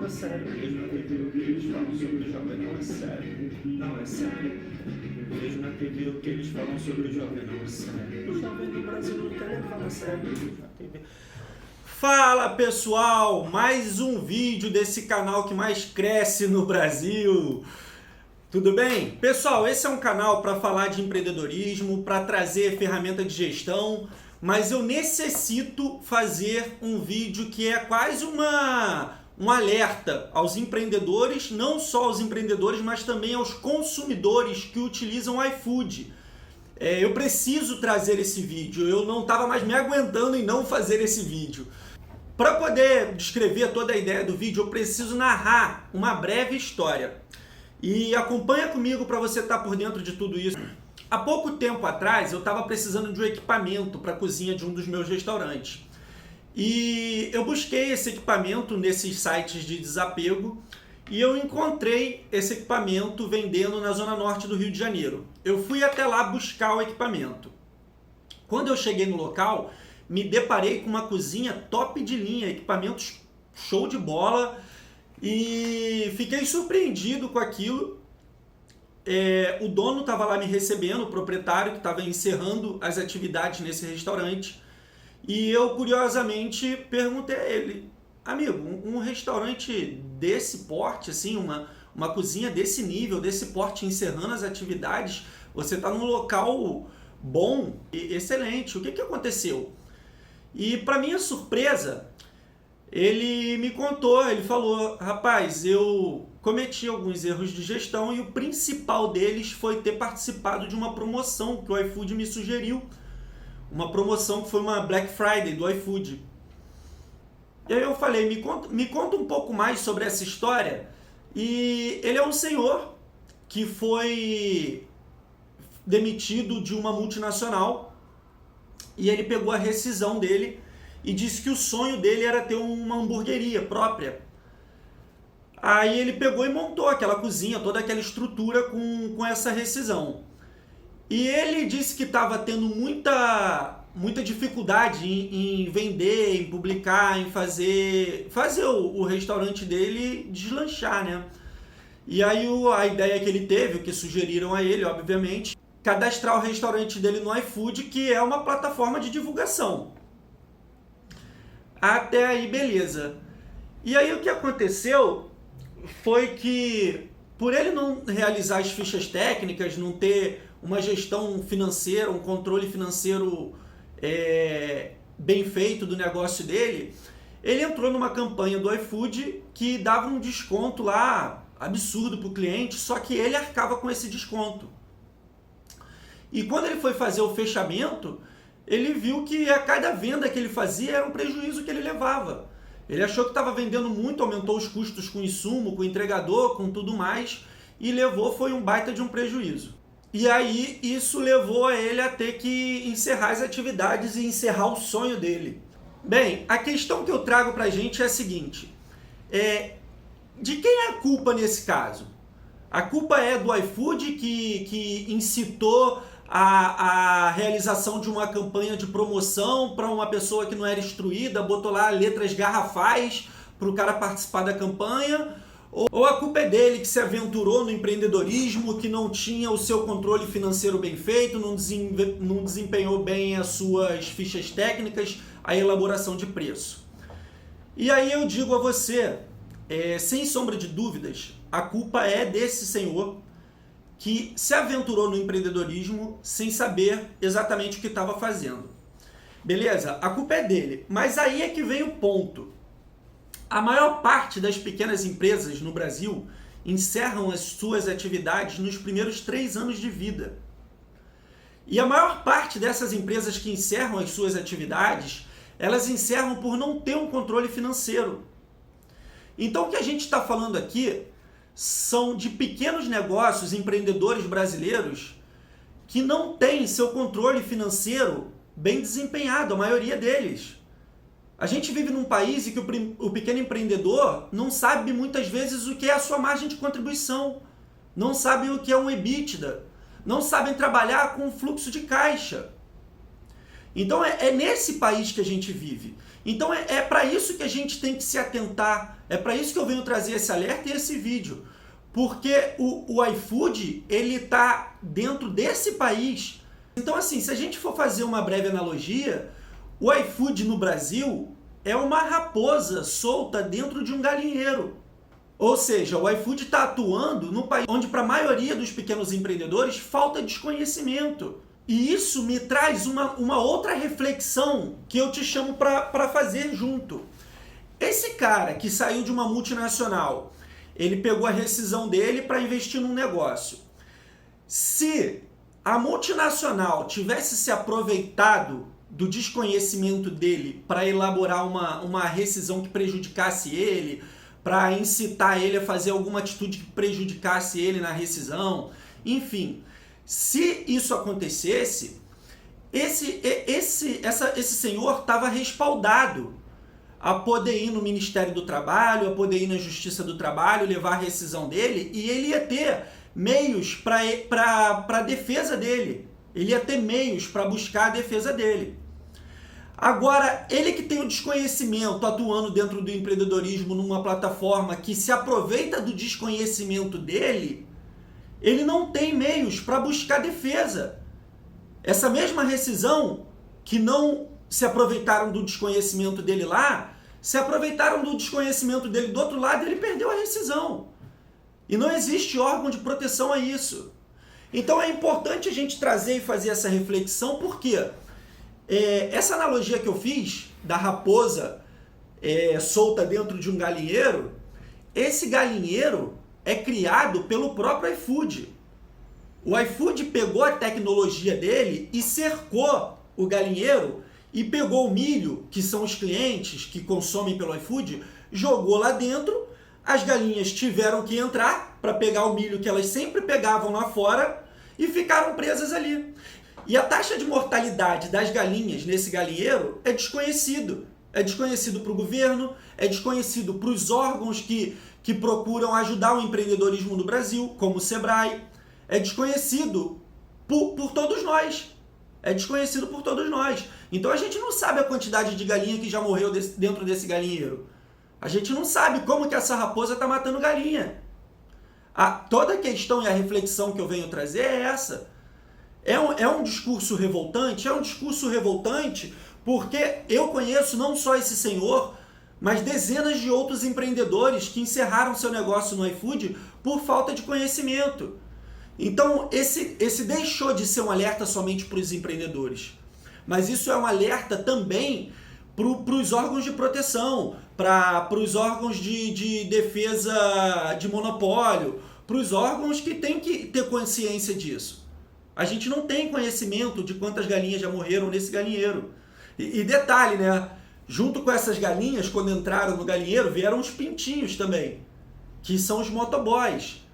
é sério. Vejo na TV o que eles falam sobre o jovem, não é sério. Não é sério. Vejo na TV o que eles falam sobre o jovem, não é sério. O jovem do Brasil não quer levar a sério. Vejo na TV. Fala pessoal, mais um vídeo desse canal que mais cresce no Brasil. Tudo bem? Pessoal, esse é um canal para falar de empreendedorismo, para trazer ferramenta de gestão, mas eu necessito fazer um vídeo que é quase um alerta aos empreendedores, não só aos empreendedores, mas também aos consumidores que utilizam o iFood. Eu preciso trazer esse vídeo, eu não estava mais me aguentando em não fazer esse vídeo. Para poder descrever toda a ideia do vídeo, eu preciso narrar uma breve história. E acompanha comigo para você estar por dentro de tudo isso. Há pouco tempo atrás, eu estava precisando de um equipamento para a cozinha de um dos meus restaurantes. E eu busquei esse equipamento nesses sites de desapego e eu encontrei esse equipamento vendendo na zona norte do Rio de Janeiro. Eu fui até lá buscar o equipamento. Quando eu cheguei no local, me deparei com uma cozinha top de linha, equipamentos show de bola, e fiquei surpreendido com aquilo. O dono estava lá me recebendo, o proprietário que estava encerrando as atividades nesse restaurante, e eu curiosamente perguntei a ele: amigo, um restaurante desse porte, assim, uma cozinha desse nível, desse porte, encerrando as atividades, você está num local bom e excelente, o que aconteceu? E para minha surpresa, ele me contou, ele falou: rapaz, eu cometi alguns erros de gestão e o principal deles foi ter participado de uma promoção que o iFood me sugeriu. Uma promoção que foi uma Black Friday do iFood. E aí eu falei: me conta um pouco mais sobre essa história. E ele é um senhor que foi demitido de uma multinacional e ele pegou a rescisão dele e disse que o sonho dele era ter uma hamburgueria própria. Aí ele pegou e montou aquela cozinha, toda aquela estrutura com essa rescisão. E ele disse que estava tendo muita dificuldade em vender, em publicar, em fazer o restaurante dele deslanchar, né? E aí a ideia que ele teve, o que sugeriram a ele, obviamente, cadastrar o restaurante dele no iFood, que é uma plataforma de divulgação. Até aí, beleza. E aí o que aconteceu foi que, por ele não realizar as fichas técnicas, não ter uma gestão financeira, um controle financeiro bem feito do negócio dele, ele entrou numa campanha do iFood que dava um desconto lá absurdo para o cliente, só que ele arcava com esse desconto. E quando ele foi fazer o fechamento, ele viu que a cada venda que ele fazia era um prejuízo que ele levava. Ele achou que estava vendendo muito, aumentou os custos com insumo, com entregador, com tudo mais, e foi um baita de um prejuízo. E aí isso levou a ele a ter que encerrar as atividades e encerrar o sonho dele. Bem, a questão que eu trago para a gente é a seguinte: de quem é a culpa nesse caso? A culpa é do iFood que incitou a realização de uma campanha de promoção para uma pessoa que não era instruída, botou lá letras garrafais para o cara participar da campanha, ou a culpa é dele que se aventurou no empreendedorismo, que não tinha o seu controle financeiro bem feito, não desempenhou bem as suas fichas técnicas, a elaboração de preço. E aí eu digo a você, sem sombra de dúvidas, a culpa é desse senhor que se aventurou no empreendedorismo sem saber exatamente o que estava fazendo. Beleza? A culpa é dele. Mas aí é que vem o ponto. A maior parte das pequenas empresas no Brasil encerram as suas atividades nos primeiros 3 anos de vida. E a maior parte dessas empresas que encerram as suas atividades, elas encerram por não ter um controle financeiro. Então o que a gente está falando aqui são de pequenos negócios, empreendedores brasileiros que não têm seu controle financeiro bem desempenhado, a maioria deles. A gente vive num país em que o pequeno empreendedor não sabe muitas vezes o que é a sua margem de contribuição, não sabe o que é um EBITDA, não sabem trabalhar com fluxo de caixa. Então é nesse país que a gente vive. Então é para isso que a gente tem que se atentar, é para isso que eu venho trazer esse alerta e esse vídeo. Porque o iFood, ele está dentro desse país. Então assim, se a gente for fazer uma breve analogia, o iFood no Brasil é uma raposa solta dentro de um galinheiro. Ou seja, o iFood está atuando num país onde para a maioria dos pequenos empreendedores falta desconhecimento. E isso me traz uma outra reflexão que eu te chamo para fazer junto. Esse cara que saiu de uma multinacional, ele pegou a rescisão dele para investir num negócio. Se a multinacional tivesse se aproveitado do desconhecimento dele para elaborar uma rescisão que prejudicasse ele, para incitar ele a fazer alguma atitude que prejudicasse ele na rescisão, enfim, se isso acontecesse, esse senhor estava respaldado a poder ir no Ministério do Trabalho, a poder ir na Justiça do Trabalho, levar a rescisão dele, e ele ia ter meios para a defesa dele. Ele ia ter meios para buscar a defesa dele. Agora, ele que tem o desconhecimento atuando dentro do empreendedorismo numa plataforma que se aproveita do desconhecimento dele, ele não tem meios para buscar defesa. Essa mesma rescisão que não se aproveitaram do desconhecimento dele lá, se aproveitaram do desconhecimento dele do outro lado, ele perdeu a rescisão. E não existe órgão de proteção a isso. Então é importante a gente trazer e fazer essa reflexão, porque essa analogia que eu fiz da raposa solta dentro de um galinheiro, esse galinheiro é criado pelo próprio iFood. O iFood pegou a tecnologia dele e cercou o galinheiro e pegou o milho, que são os clientes que consomem pelo iFood, jogou lá dentro, as galinhas tiveram que entrar para pegar o milho que elas sempre pegavam lá fora e ficaram presas ali. E a taxa de mortalidade das galinhas nesse galinheiro é desconhecido. É desconhecido para o governo, é desconhecido para os órgãos que procuram ajudar o empreendedorismo no Brasil, como o Sebrae. É desconhecido por todos nós. É desconhecido por todos nós. Então a gente não sabe a quantidade de galinha que já morreu dentro desse galinheiro. A gente não sabe como que essa raposa está matando galinha. Toda a questão e a reflexão que eu venho trazer é essa. É um discurso revoltante? É um discurso revoltante porque eu conheço não só esse senhor, mas dezenas de outros empreendedores que encerraram seu negócio no iFood por falta de conhecimento. Então, esse deixou de ser um alerta somente para os empreendedores, mas isso é um alerta também para os órgãos de proteção, para os órgãos de defesa de monopólio, para os órgãos que têm que ter consciência disso. A gente não tem conhecimento de quantas galinhas já morreram nesse galinheiro. E detalhe, né? Junto com essas galinhas, quando entraram no galinheiro, vieram os pintinhos também, que são os motoboys,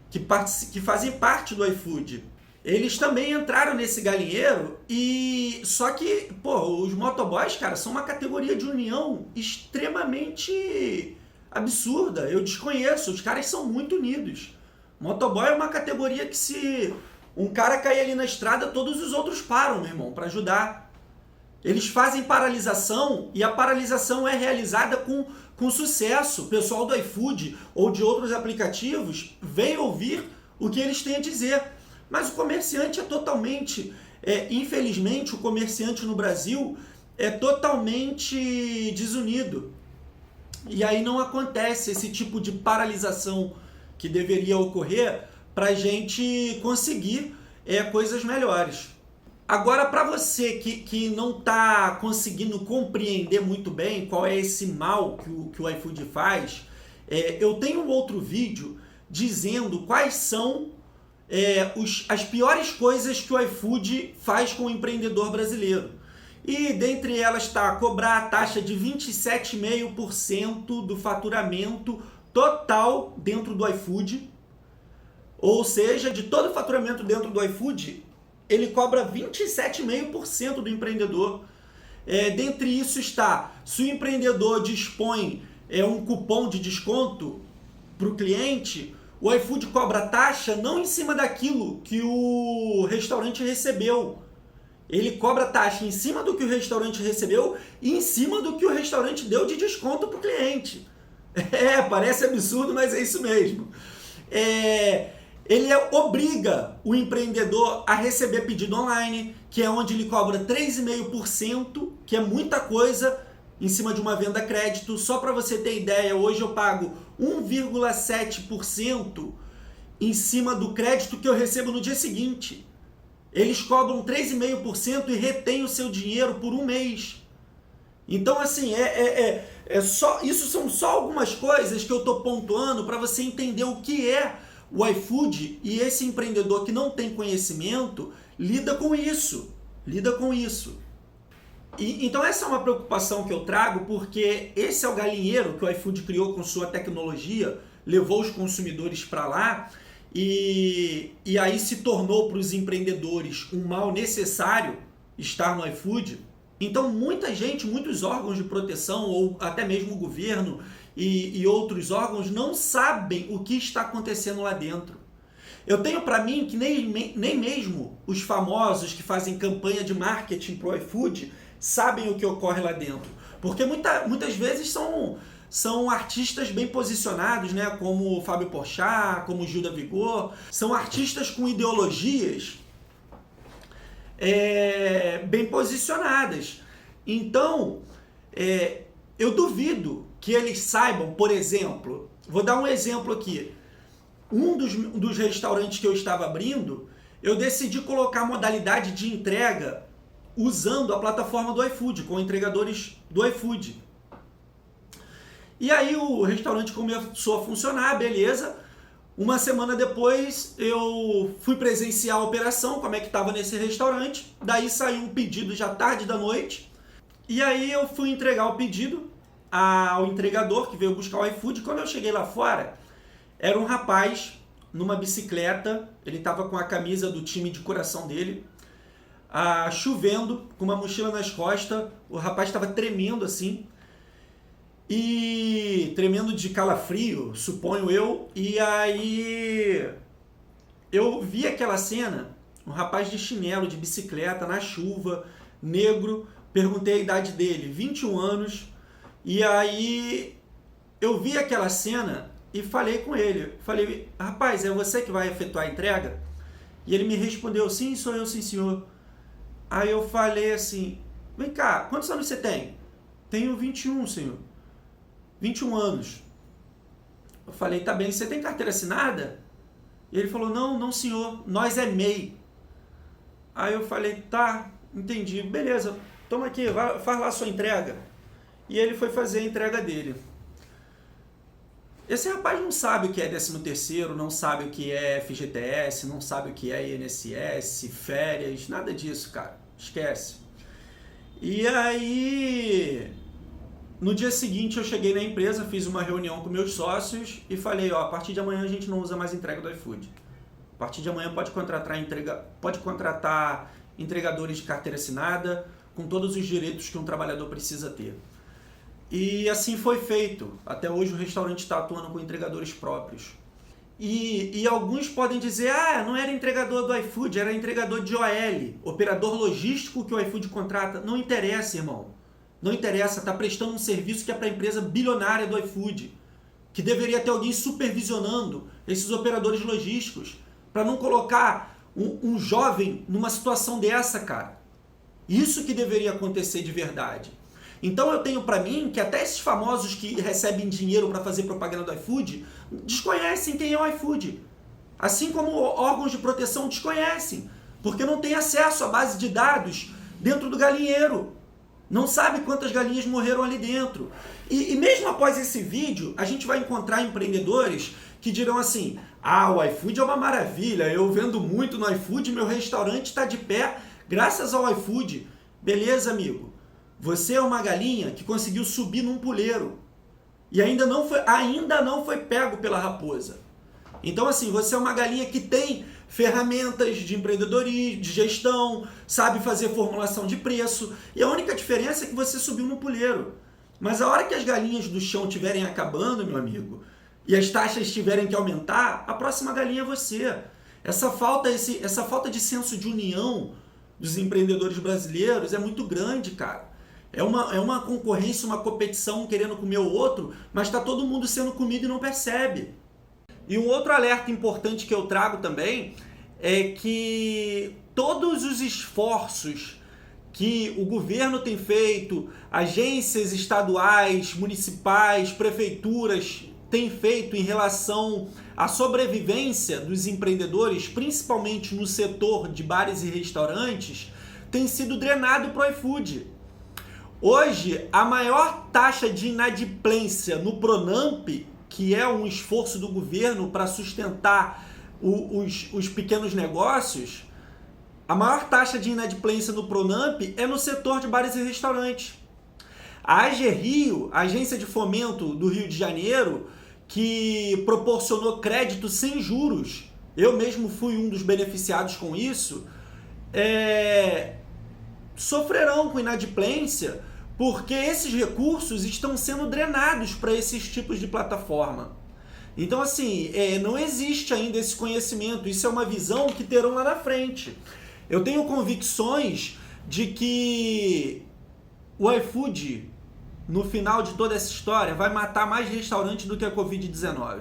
que fazem parte do iFood. Eles também entraram nesse galinheiro e... Só que, os motoboys, cara, são uma categoria de união extremamente absurda. Eu desconheço, os caras são muito unidos. Motoboy é uma categoria que se um cara cair ali na estrada, todos os outros param, meu irmão, para ajudar. Eles fazem paralisação e a paralisação é realizada com sucesso. O pessoal do iFood ou de outros aplicativos vem ouvir o que eles têm a dizer. Mas o comerciante é totalmente... infelizmente, o comerciante no Brasil é totalmente desunido. E aí não acontece esse tipo de paralisação que deveria ocorrer para a gente conseguir coisas melhores. Agora, para você que não está conseguindo compreender muito bem qual é esse mal que o iFood faz, eu tenho um outro vídeo dizendo quais são as piores coisas que o iFood faz com o empreendedor brasileiro. E dentre elas está cobrar a taxa de 27,5% do faturamento total dentro do iFood. Ou seja, de todo o faturamento dentro do iFood, ele cobra 27,5% do empreendedor. Dentre isso está, se o empreendedor dispõe um cupom de desconto para o cliente, o iFood cobra taxa não em cima daquilo que o restaurante recebeu. ele cobra taxa em cima do que o restaurante recebeu e em cima do que o restaurante deu de desconto para o cliente. Parece absurdo, mas é isso mesmo. Ele obriga o empreendedor a receber pedido online, que é onde ele cobra 3,5%, que é muita coisa, em cima de uma venda a crédito. Só para você ter ideia, hoje eu pago 1,7% em cima do crédito que eu recebo no dia seguinte. Eles cobram 3,5% e retêm o seu dinheiro por um mês. Então, assim, isso são só algumas coisas que eu estou pontuando para você entender o que é o iFood, e esse empreendedor que não tem conhecimento lida com isso. Então essa é uma preocupação que eu trago, porque esse é o galinheiro que o iFood criou com sua tecnologia, levou os consumidores para lá, e aí se tornou para os empreendedores um mal necessário estar no iFood. Então muita gente, muitos órgãos de proteção, ou até mesmo o governo e outros órgãos, não sabem o que está acontecendo lá dentro. Eu tenho para mim que nem mesmo os famosos que fazem campanha de marketing para o iFood sabem o que ocorre lá dentro. Porque muitas vezes são artistas bem posicionados, né? Como o Fábio Porchat, como o Gil da Vigor. São artistas com ideologias bem posicionadas. Então, eu duvido que eles saibam, por exemplo, vou dar um exemplo aqui. Um dos restaurantes que eu estava abrindo, eu decidi colocar a modalidade de entrega usando a plataforma do iFood, com entregadores do iFood. E aí o restaurante começou a funcionar, beleza. Uma semana depois eu fui presenciar a operação, como é que estava nesse restaurante. Daí saiu um pedido já tarde da noite. E aí eu fui entregar o pedido ao entregador que veio buscar o iFood. Quando eu cheguei lá fora, era um rapaz numa bicicleta, ele estava com a camisa do time de coração dele, chovendo, com uma mochila nas costas, o rapaz estava tremendo assim, e tremendo de calafrio, suponho eu, e aí eu vi aquela cena, um rapaz de chinelo, de bicicleta, na chuva, negro, perguntei a idade dele, 21 anos, e aí eu vi aquela cena e falei com ele, falei, rapaz, é você que vai efetuar a entrega? E ele me respondeu, sim, sou eu, sim, senhor. Aí eu falei assim, vem cá, quantos anos você tem? Tenho 21, senhor. 21 anos. Eu falei, tá bem, você tem carteira assinada? E ele falou, não, senhor, nós é MEI. Aí eu falei, tá, entendi, beleza, toma aqui, faz lá a sua entrega. E ele foi fazer a entrega dele. Esse rapaz não sabe o que é 13º, não sabe o que é FGTS, não sabe o que é INSS, férias, nada disso, cara. Esquece. E aí, no dia seguinte eu cheguei na empresa, fiz uma reunião com meus sócios e falei, a partir de amanhã a gente não usa mais entrega do iFood. A partir de amanhã pode contratar entregadores de carteira assinada, com todos os direitos que um trabalhador precisa ter. E assim foi feito. Até hoje o restaurante está atuando com entregadores próprios. E alguns podem dizer, não era entregador do iFood, era entregador de OL, operador logístico que o iFood contrata. Não interessa, irmão. Não interessa, está prestando um serviço que é para a empresa bilionária do iFood, que deveria ter alguém supervisionando esses operadores logísticos, para não colocar um jovem numa situação dessa, cara. Isso que deveria acontecer de verdade. Então eu tenho para mim que até esses famosos que recebem dinheiro para fazer propaganda do iFood desconhecem quem é o iFood. Assim como órgãos de proteção desconhecem, porque não tem acesso à base de dados dentro do galinheiro. Não sabe quantas galinhas morreram ali dentro. E mesmo após esse vídeo, a gente vai encontrar empreendedores que dirão assim, o iFood é uma maravilha, eu vendo muito no iFood, meu restaurante está de pé graças ao iFood. Beleza, amigo? Você é uma galinha que conseguiu subir num puleiro e ainda não foi pego pela raposa. Então, assim, você é uma galinha que tem ferramentas de empreendedorismo, de gestão, sabe fazer formulação de preço, e a única diferença é que você subiu no puleiro. Mas a hora que as galinhas do chão estiverem acabando, meu amigo, e as taxas tiverem que aumentar, a próxima galinha é você. Essa falta de senso de união dos empreendedores brasileiros é muito grande, cara. É uma concorrência, uma competição, um querendo comer o outro, mas está todo mundo sendo comido e não percebe. E um outro alerta importante que eu trago também é que todos os esforços que o governo tem feito, agências estaduais, municipais, prefeituras têm feito em relação à sobrevivência dos empreendedores, principalmente no setor de bares e restaurantes, tem sido drenado para o iFood. Hoje, a maior taxa de inadimplência no Pronamp, que é um esforço do governo para sustentar os pequenos negócios, a maior taxa de inadimplência no Pronamp é no setor de bares e restaurantes. A AGRIO, a Agência de Fomento do Rio de Janeiro, que proporcionou crédito sem juros, eu mesmo fui um dos beneficiados com isso, sofrerão com inadimplência porque esses recursos estão sendo drenados para esses tipos de plataforma. Então, assim, não existe ainda esse conhecimento, isso é uma visão que terão lá na frente. Eu tenho convicções de que o iFood, no final de toda essa história, vai matar mais restaurante do que a Covid-19.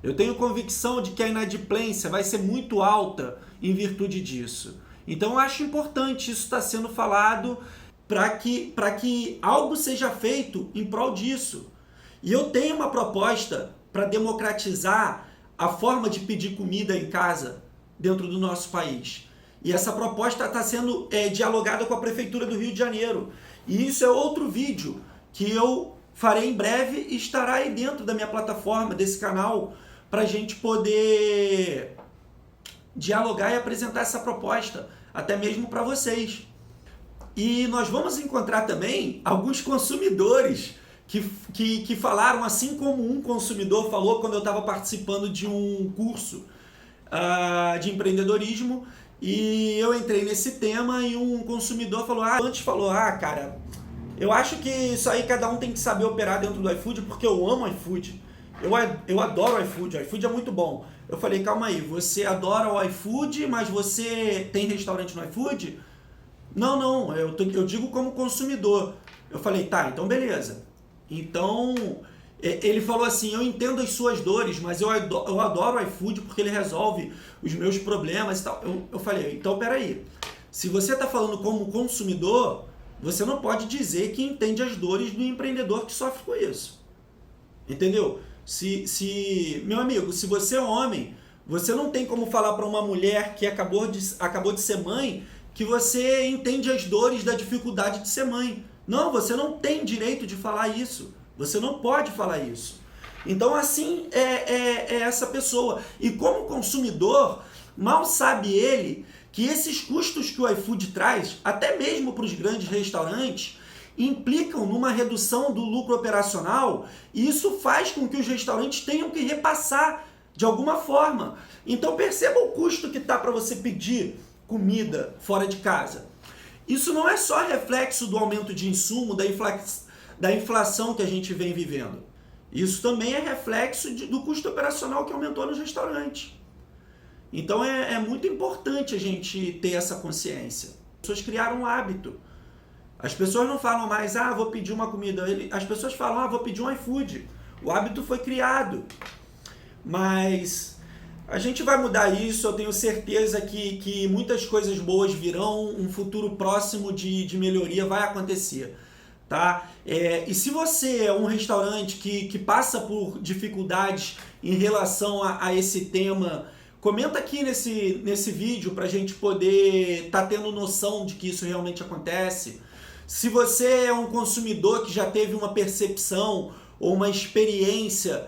Eu tenho convicção de que a inadimplência vai ser muito alta em virtude disso. Então eu acho importante isso estar sendo falado para que algo seja feito em prol disso. E eu tenho uma proposta para democratizar a forma de pedir comida em casa dentro do nosso país. E essa proposta está sendo dialogada com a Prefeitura do Rio de Janeiro. E isso é outro vídeo que eu farei em breve e estará aí dentro da minha plataforma, desse canal, para a gente poder dialogar e apresentar essa proposta, até mesmo para vocês. E nós vamos encontrar também alguns consumidores que falaram, assim como um consumidor falou quando eu estava participando de um curso de empreendedorismo, e eu entrei nesse tema e um consumidor falou, cara, eu acho que isso aí cada um tem que saber operar dentro do iFood, porque eu amo iFood, eu adoro o iFood é muito bom. Eu falei, calma aí, você adora o iFood, mas você tem restaurante no iFood? Não, eu digo como consumidor. Eu falei, tá, então beleza. Então, ele falou assim, eu entendo as suas dores, mas eu adoro o iFood porque ele resolve os meus problemas e tal. Eu falei, então peraí, se você está falando como consumidor, você não pode dizer que entende as dores do empreendedor que sofre com isso. Entendeu? Meu amigo, se você é homem, você não tem como falar para uma mulher que acabou de ser mãe que você entende as dores da dificuldade de ser mãe. Não, você não tem direito de falar isso. Você não pode falar isso. Então, assim é essa pessoa. E como consumidor, mal sabe ele que esses custos que o iFood traz, até mesmo para os grandes restaurantes, implicam numa redução do lucro operacional, e isso faz com que os restaurantes tenham que repassar de alguma forma. Então perceba o custo que está para você pedir comida fora de casa. Isso não é só reflexo do aumento de insumo, da inflação que a gente vem vivendo. Isso também é reflexo do custo operacional que aumentou nos restaurantes. Então é muito importante a gente ter essa consciência. As pessoas criaram um hábito. As pessoas não falam mais, vou pedir uma comida. As pessoas falam, vou pedir um iFood. O hábito foi criado. Mas a gente vai mudar isso, eu tenho certeza que muitas coisas boas virão, um futuro próximo de melhoria vai acontecer. Tá? E se você é um restaurante que passa por dificuldades em relação a esse tema, comenta aqui nesse vídeo para a gente poder estar tendo noção de que isso realmente acontece. Se você é um consumidor que já teve uma percepção ou uma experiência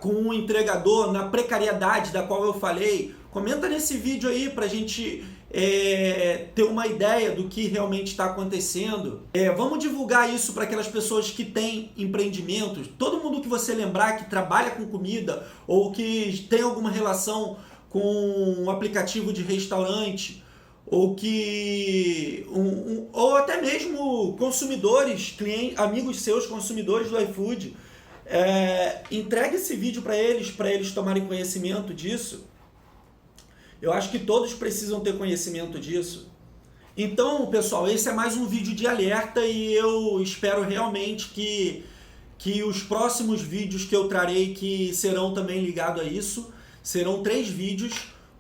com um entregador na precariedade da qual eu falei, comenta nesse vídeo aí para a gente ter uma ideia do que realmente está acontecendo. Vamos divulgar isso para aquelas pessoas que têm empreendimentos. Todo mundo que você lembrar que trabalha com comida ou que tem alguma relação com um aplicativo de restaurante, ou ou até mesmo consumidores, amigos seus, consumidores do iFood, entregue esse vídeo para eles tomarem conhecimento disso. Eu acho que todos precisam ter conhecimento disso. Então, pessoal, esse é mais um vídeo de alerta e eu espero realmente que os próximos vídeos que eu trarei que serão também ligados a isso, serão 3 vídeos.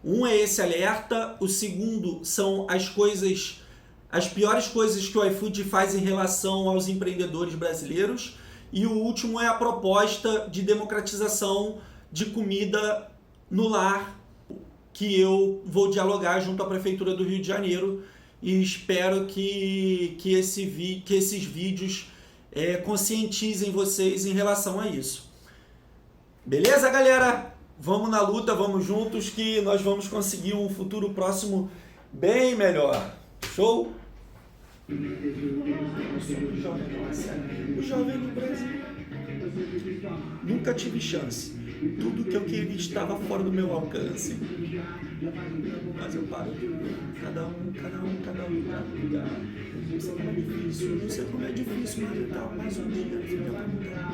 Um é esse alerta, o segundo são as piores coisas que o iFood faz em relação aos empreendedores brasileiros, e o último é a proposta de democratização de comida no lar, que eu vou dialogar junto à Prefeitura do Rio de Janeiro, e espero que esses vídeos conscientizem vocês em relação a isso. Beleza, galera? Vamos na luta, vamos juntos, que nós vamos conseguir um futuro próximo bem melhor. Show? O jovem no Brasil. Nunca tive chance. Tudo que eu queria estava fora do meu alcance. Mas eu paro de cada um, cada lugar. Não sei como é difícil, mas então, mais um dia fica pra mudar.